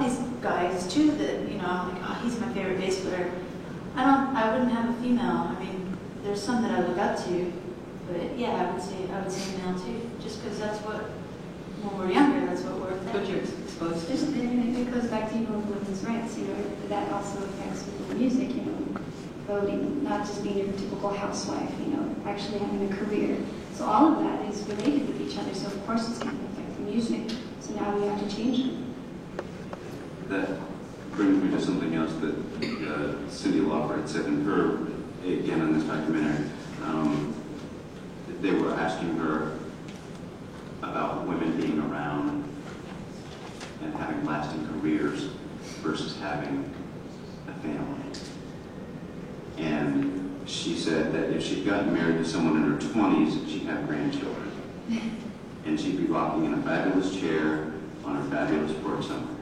these guys too that, you know, I'm like, oh, he's my favorite bass player. I wouldn't have a female. I mean, there's some that I look up to, but yeah, I would say male too, just because that's what, when we're younger, that's what we're exposed to. It goes back to even women's rights, you know, that also affects with the music, you know, voting, not just being your typical housewife, you know, actually having a career. So all of that is related with each other, so of course it's going to affect the music. So now we have to change it. That brings me to something else that Cyndi Lauper had said in her, again in this documentary. They were asking her about women being around and having lasting careers versus having a family. And she said that if she'd gotten married to someone in her 20s, she'd have grandchildren. And she'd be rocking in a fabulous chair on her fabulous porch somewhere.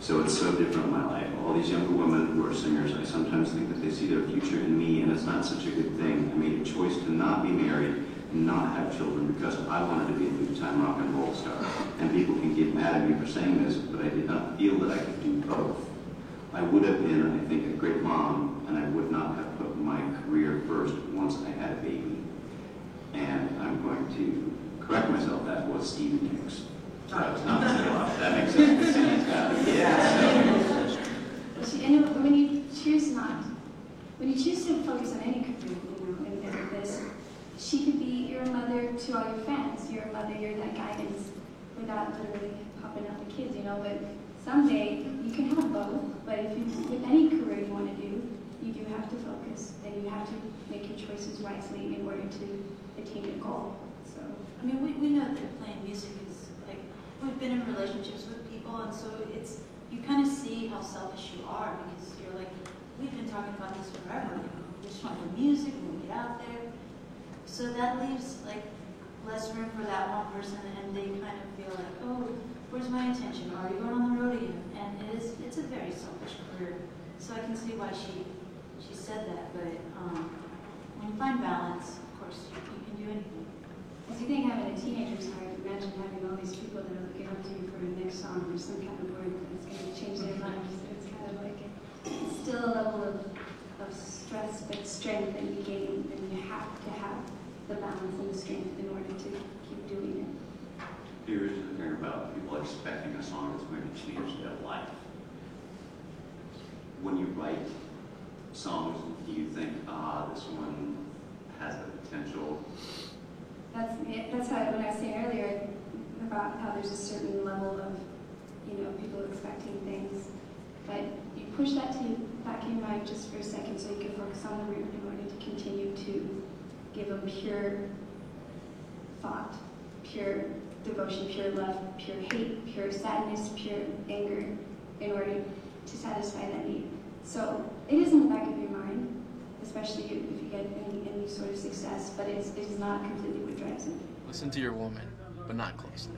So it's so different in my life. All these younger women who are singers, I sometimes think that they see their future in me, and it's not such a good thing. I made a choice to not be married and not have children because I wanted to be a big-time rock and roll star. And people can get mad at me for saying this, but I did not feel that I could do both. I would have been, I think, a great mom, and I would not have put my career first once I had a baby. And I'm going to correct myself, that was Stevie Nicks. That was not Cyndi Lauper. That makes sense. Cindy's got it. Yeah. So. And when you choose to focus on any career, you know, and this, she could be your mother to all your fans. You're a mother, you're that guidance without literally popping out the kids, you know. But someday you can have both. But if you, with any career you want to do, you do have to focus, and you have to make your choices wisely in order to attain your goal. So I mean, we know that playing music is like, we've been in relationships with people, and so it's, you kind of see how selfish you are, because you're like, we've been talking about this forever. You know, we just want the music, we get out there. So that leaves like less room for that one person, and they kind of feel like, oh, where's my attention? Are you going on the road again? And it's a very selfish career. So I can see why she said that. But when you find balance, of course, you can do anything. As you think having a teenager is hard, imagine having all these people that are looking up to you for the next song or some kind of word that's going to change their lives. So it's kind of like it's still a level of stress, but strength that you gain, and you have to have the balance and the strength in order to keep doing it. Here's the thing about people expecting a song that's going to change their life. When you write songs, do you think, this one has the potential? That's how, when I was saying earlier about how there's a certain level of, you know, people expecting things, but you push that to back in your mind just for a second so you can focus on the root in order to continue to give a pure thought, pure devotion, pure love, pure hate, pure sadness, pure anger, in order to satisfy that need. So it is in the back of your mind, especially if you get any sort of success, but it is not completely what drives it. Listen to your woman, but not closely.